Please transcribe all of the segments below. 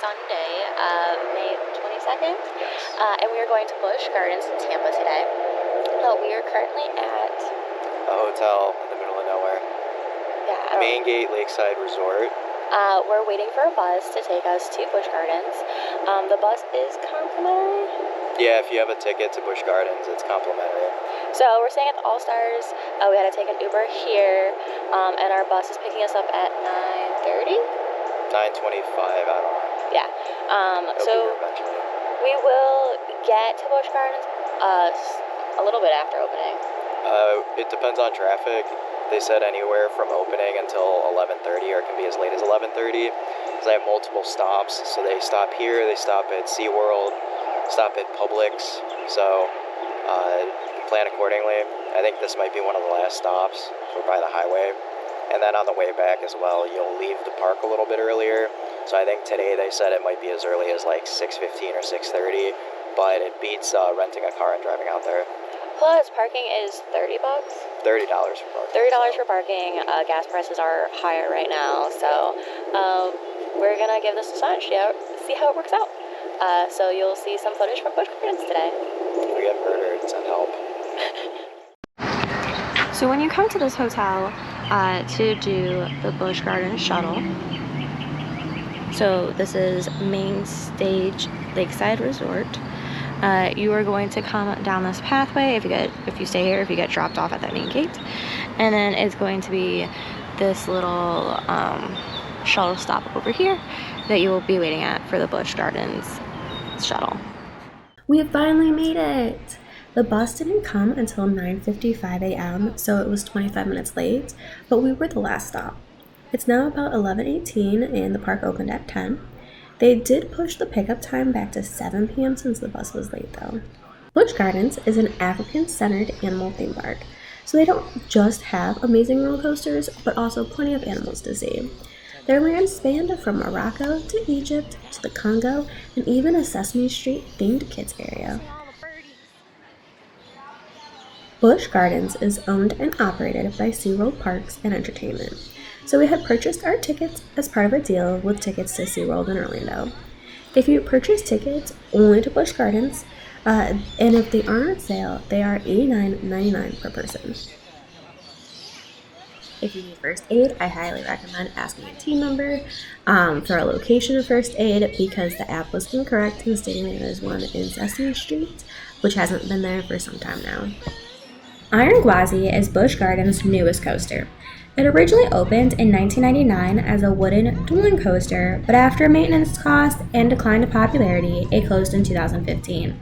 Sunday, May 22nd, Yes. and we are going to Busch Gardens in Tampa today. We are currently at A hotel in the middle of nowhere. Main Gate Lakeside Resort. We're waiting for a bus to take us to Busch Gardens. The bus is complimentary. Yeah, if you have a ticket to Busch Gardens, it's complimentary. So we're staying at the All-Stars. We had to take an Uber here, and our bus is picking us up at 9:30. 9:25, I don't know. Yeah. It'll be here eventually. We will get to Busch Gardens a little bit after opening. It depends on traffic. They said anywhere from opening until 11:30, or it can be as late as 11:30. Because they have multiple stops. So they stop here, they stop at SeaWorld, stop at Publix. So plan accordingly. I think this might be one of the last stops. We're by the highway. And then on the way back as well, you'll leave the park a little bit earlier. So I think today they said it might be as early as like 6:15 or 6:30, but it beats renting a car and driving out there. Plus, parking is $30. $30 for parking. $30 for parking. Gas prices are higher right now, so we're gonna give this a shot. See how it works out. So you'll see some footage from Busch Gardens today. If we get murdered, send help. So when you come to this hotel to do the Busch Gardens shuttle, so this is main stage Lakeside Resort. You are going to come down this pathway if you stay here, if you get dropped off at that main gate, and then it's going to be this little shuttle stop over here that you will be waiting at for the Busch Gardens shuttle. We have finally made it! The bus didn't come until 9:55 a.m., so it was 25 minutes late, but we were the last stop. It's now about 11:18 and the park opened at 10. They did push the pickup time back to 7 p.m. since the bus was late though. Busch Gardens is an African-centered animal theme park, so they don't just have amazing roller coasters, but also plenty of animals to see. Their lands spanned from Morocco to Egypt to the Congo and even a Sesame Street themed kids area. Busch Gardens is owned and operated by SeaWorld Parks and Entertainment. So we had purchased our tickets as part of a deal with tickets to SeaWorld in Orlando. If you purchase tickets only to Busch Gardens, and if they aren't on sale, they are $89.99 per person. If you need first aid, I highly recommend asking a team member for a location of first aid because the app was incorrect and stating that there's one in Sesame Street, which hasn't been there for some time now. Iron Gwazi is Busch Gardens' newest coaster. It originally opened in 1999 as a wooden dueling coaster, but after maintenance costs and decline in popularity, it closed in 2015.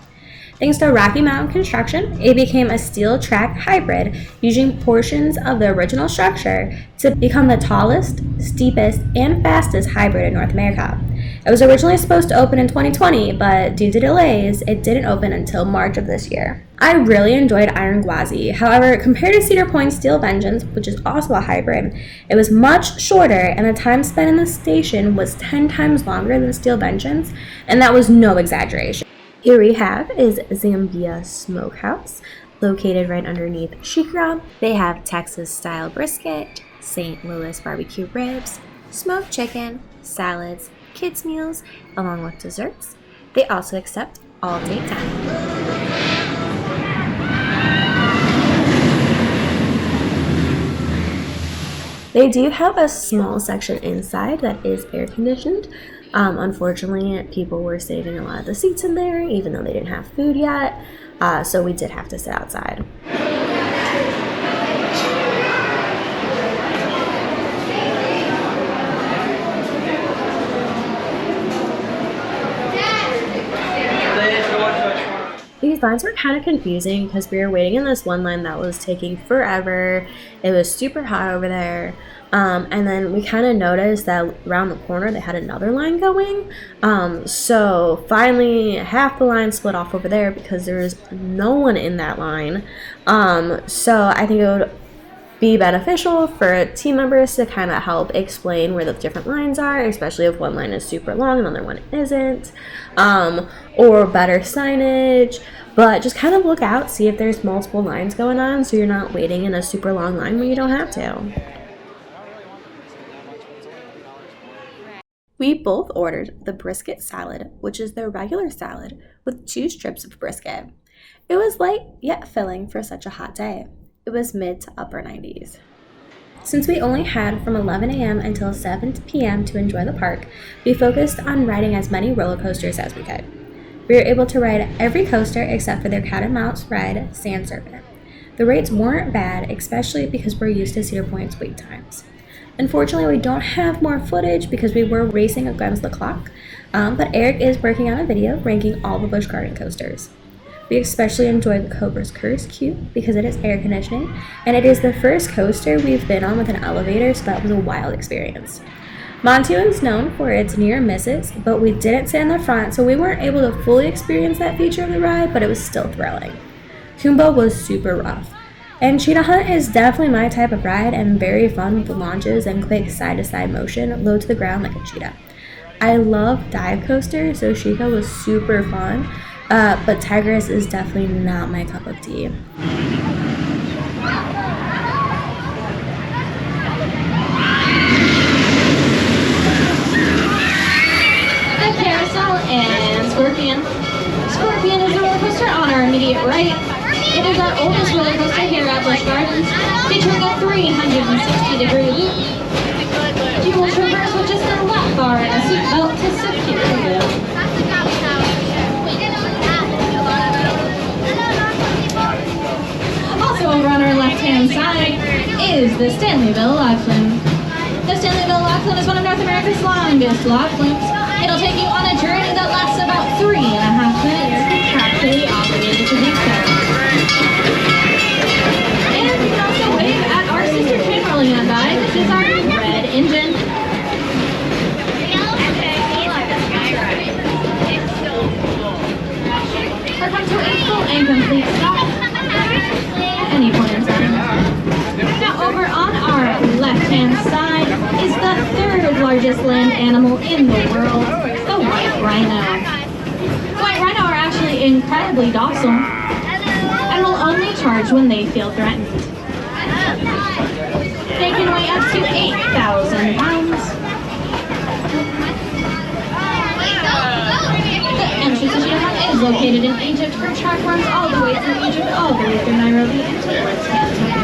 Thanks to Rocky Mountain construction, it became a steel track hybrid, using portions of the original structure to become the tallest, steepest, and fastest hybrid in North America. It was originally supposed to open in 2020, but due to delays, it didn't open until March of this year. I really enjoyed Iron Gwazi. However, compared to Cedar Point's Steel Vengeance, which is also a hybrid, it was much shorter and the time spent in the station was 10 times longer than Steel Vengeance, and that was no exaggeration. Here we have is Zambia Smokehouse, located right underneath SheiKra. They have Texas-style brisket, St. Louis barbecue ribs, smoked chicken, salads, kids' meals, along with desserts. They also accept all-day dining. They do have a small section inside that is air-conditioned. Unfortunately, people were saving a lot of the seats in there, even though they didn't have food yet, so we did have to sit outside. These lines were kind of confusing because we were waiting in this one line that was taking forever. It was super hot over there. And then we kind of noticed that around the corner they had another line going. So finally half the line split off over there because there was no one in that line. So I think it would be beneficial for team members to kind of help explain where the different lines are, especially if one line is super long and the other one isn't, or better signage. But just kind of look out, see if there's multiple lines going on so you're not waiting in a super long line when you don't have to. We both ordered the brisket salad, which is their regular salad with 2 strips of brisket. It was light yet filling for such a hot day. It was mid to upper 90s. Since we only had from 11 a.m. until 7 p.m. to enjoy the park, we focused on riding as many roller coasters as we could. We were able to ride every coaster except for their cat and mouse ride, Sand Serpent. The rates weren't bad, especially because we're used to Cedar Point's wait times. Unfortunately, we don't have more footage because we were racing against the clock, but Eric is working on a video ranking all the Busch Garden coasters. We especially enjoyed the Cobra's Curse Cube because it is air conditioning, and it is the first coaster we've been on with an elevator, so that was a wild experience. Monty is known for its near misses, but we didn't sit in the front, so we weren't able to fully experience that feature of the ride, but it was still thrilling. Kumbo was super rough. And Cheetah Hunt is definitely my type of ride and very fun with the launches and quick side-to-side motion, low to the ground like a cheetah. I love dive coasters, so Chica was super fun, but Tigress is definitely not my cup of tea. The Carousel and Scorpion. Scorpion is the roller coaster on our immediate right. It is our oldest roller coaster here at Busch Gardens, featuring a 360-degree loop. You will traverse with just a lap bar and a seatbelt to secure you. Also over on our left-hand side is the Stanleyville Log Flume. The Stanleyville Log Flume is one of North America's longest log flumes. It'll take you on a journey that lasts about 3.5 minutes, contractually obligated to do so. And you can also wave at our sister train rolling on by. This is our red engine. We're come to a full and complete stop at any point in time. Now over on our left-hand side is the 3rd largest land animal in the world, the white rhino. White rhino are actually incredibly docile and will only charge when they feel threatened. They can weigh up to 8,000 pounds. The entrance to Shuttle is located in Egypt. Her track runs all the way through Egypt, all the way through Nairobi and towards Tanzania.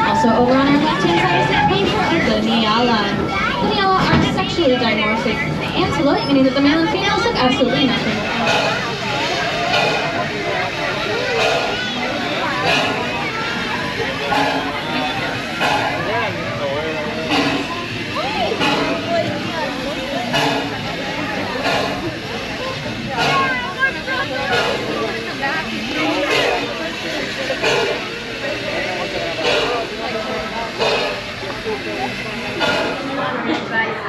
Also over on our left-hand side is the painter of the Nyala. The Nyala are sexually dimorphic antelope, meaning that the male and females look absolutely nothing alike.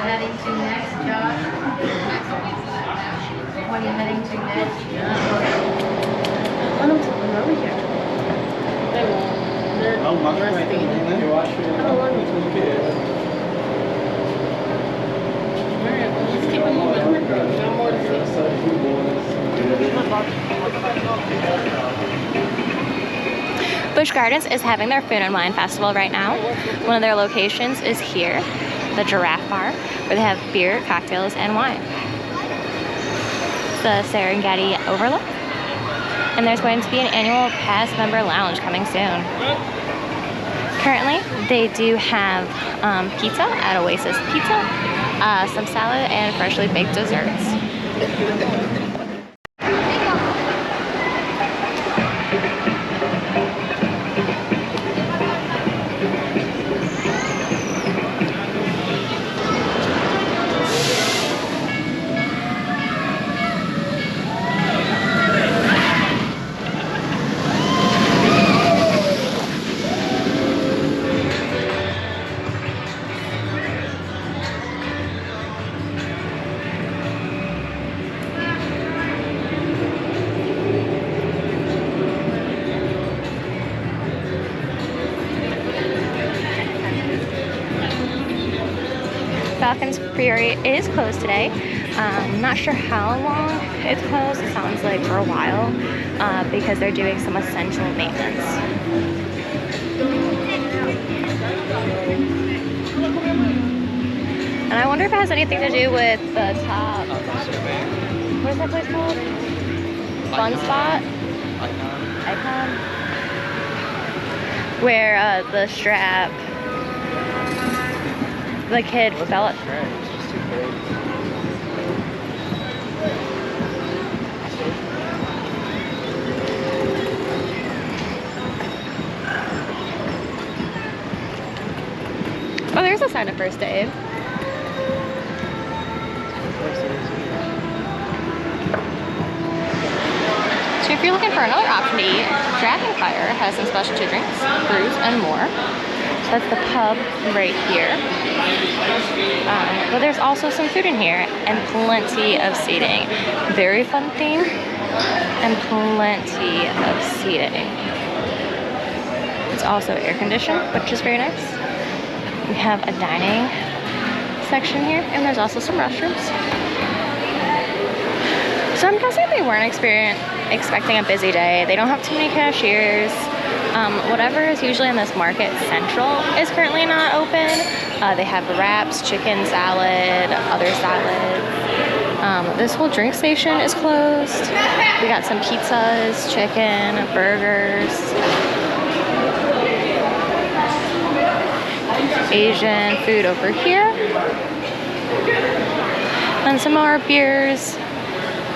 Heading to next, Josh. What are you heading to next? I want them to come over here. They won't. They're breastfeeding. How long is it? Alright, well, let's keep it moving. No more to see. Busch Gardens is having their Food and Wine Festival right now. One of their locations is here, the Giraffe Bar, where they have beer, cocktails, and wine. It's the Serengeti Overlook. And there's going to be an annual pass member lounge coming soon. Currently, they do have pizza at Oasis Pizza, some salad, and freshly baked desserts. Falcons Priory is closed today. Not sure how long it's closed. It sounds like for a while because they're doing some essential maintenance. And And I wonder if it has anything to do with the top. What is that place called? Fun Spot? Icon. Where the strap, the kid fell at. It's just too big. Oh, there's a sign of first aid. So if you're looking for another option to eat, Dragon Fire has some specialty drinks, brews, and more. So that's the pub right here. But there's also some food in here and plenty of seating. Very fun theme and plenty of seating. It's also air conditioned, which is very nice. We have a dining section here, and there's also some restrooms. So I'm guessing they weren't expecting a busy day. They don't have too many cashiers. Whatever is usually in this market central is currently not open. They have wraps, chicken salad, other salads. This whole drink station is closed. We got some pizzas, chicken, burgers, Asian food over here, and some more beers,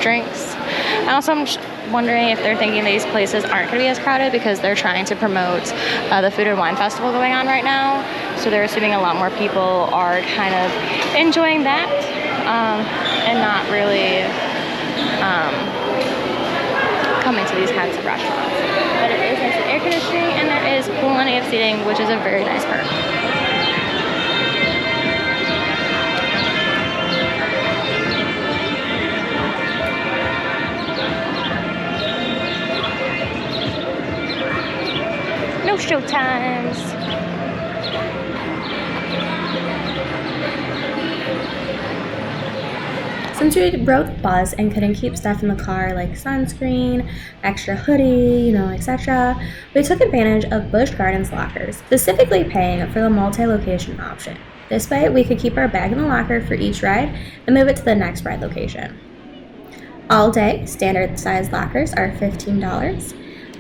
drinks. And also I'm wondering if they're thinking these places aren't going to be as crowded because they're trying to promote the Food and Wine Festival going on right now. So they're assuming a lot more people are kind of enjoying that and not really coming to these kinds of restaurants. But it is nice and air conditioning, and there is plenty of seating, which is a very nice perk. No show times. Since we both buzzed and couldn't keep stuff in the car like sunscreen, extra hoodie, etc., we took advantage of Busch Gardens lockers, specifically paying for the multi-location option. This way, we could keep our bag in the locker for each ride and move it to the next ride location. All day, standard size lockers are $15.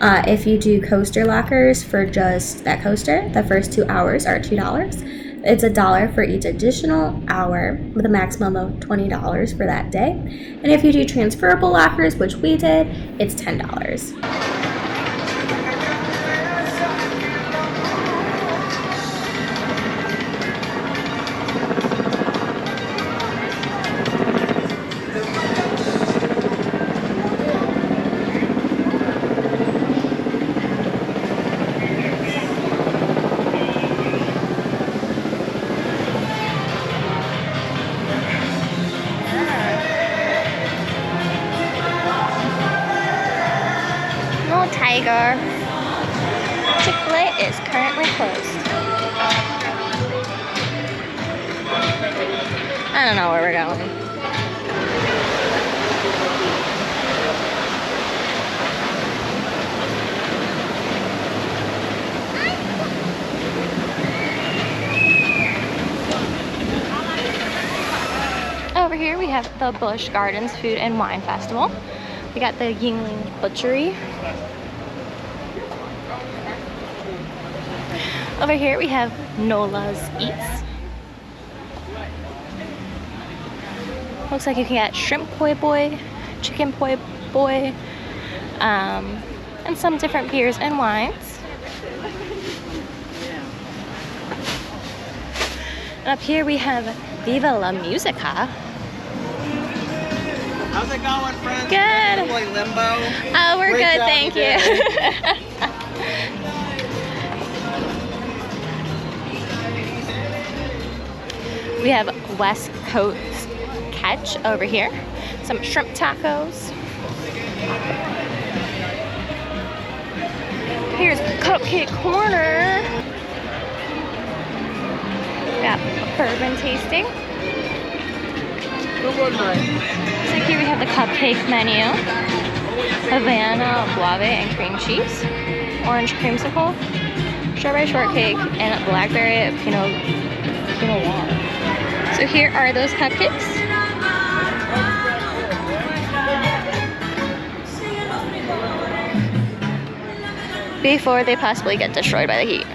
If you do coaster lockers for just that coaster, the first 2 hours are $2. It's $1 for each additional hour with a maximum of $20 for that day. And if you do transferable lockers, which we did, it's $10. Tiger. Chick-fil-A is currently closed. I don't know where we're going. Over here we have the Busch Gardens Food and Wine Festival. We got the Yingling Butchery. Over here we have Nola's Eats. Looks like you can get shrimp poi boy, chicken poi boy, and some different beers and wines. And up here we have Viva La Musica. How's it going, friends? Good. Play Limbo. Oh, we're Great good, job thank today. you. We have West Coast Catch over here. Some shrimp tacos. Here's Cupcake Corner. Got bourbon tasting. So here we have the cupcake menu. Havana, guave, and cream cheese. Orange creamsicle. Strawberry shortcake, and blackberry Pinot Noir. So So here are those cupcakes. Before they possibly get destroyed by the heat.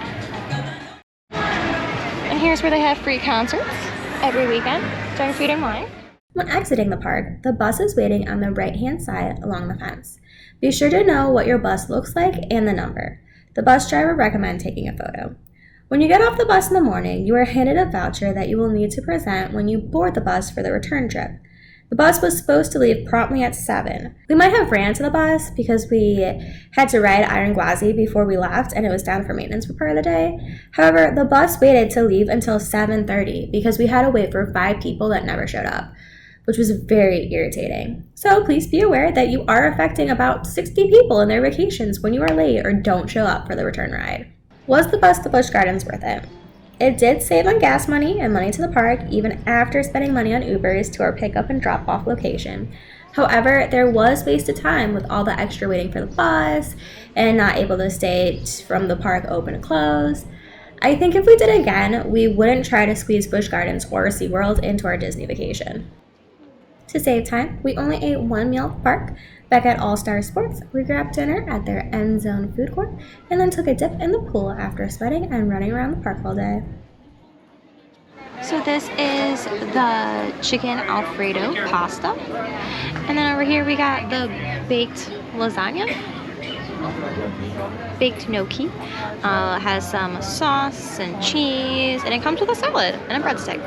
And here's where they have free concerts every weekend during Food and Wine. When exiting the park, the bus is waiting on the right-hand side along the fence. Be sure to know what your bus looks like and the number. The bus driver recommends taking a photo. When you get off the bus in the morning, you are handed a voucher that you will need to present when you board the bus for the return trip. The bus was supposed to leave promptly at 7. We might have ran to the bus because we had to ride Iron Gwazi before we left and it was down for maintenance for part of the day. However, the bus waited to leave until 7:30 because we had to wait for 5 people that never showed up, which was very irritating. So please be aware that you are affecting about 60 people in their vacations when you are late or don't show up for the return ride. Was the bus to Busch Gardens worth it? It did save on gas money and money to the park, even after spending money on Ubers to our pickup and drop-off location. However, there was wasted time with all the extra waiting for the bus and not able to stay from the park open and close. I think if we did it again, we wouldn't try to squeeze Busch Gardens or SeaWorld into our Disney vacation. To save time, we only ate one meal at the park. Back at All Star Sports, we grabbed dinner at their end zone food court and then took a dip in the pool after sweating and running around the park all day. So this is the chicken Alfredo pasta. And then over here we got the baked lasagna. Baked gnocchi. Has some sauce and cheese, and it comes with a salad and a breadstick.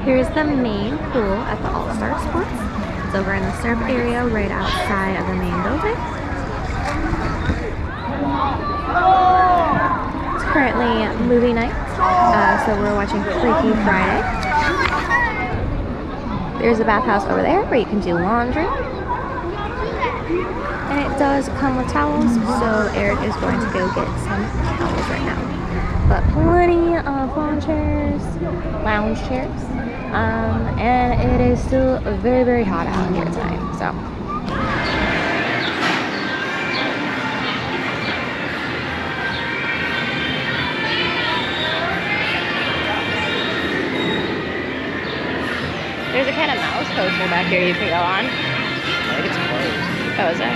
Here's the main pool at the All-Star Sports. It's over in the surf area right outside of the main building. It's currently movie night, so we're watching Freaky Friday. There's a bathhouse over there where you can do laundry. And it does come with towels, so Eric is going to go get some towels right now. But plenty of lounge chairs. And it is still very, very hot out here tonight, so. There's a kind of mouse coaster back here you can go on. I think it's closed. Oh, is it?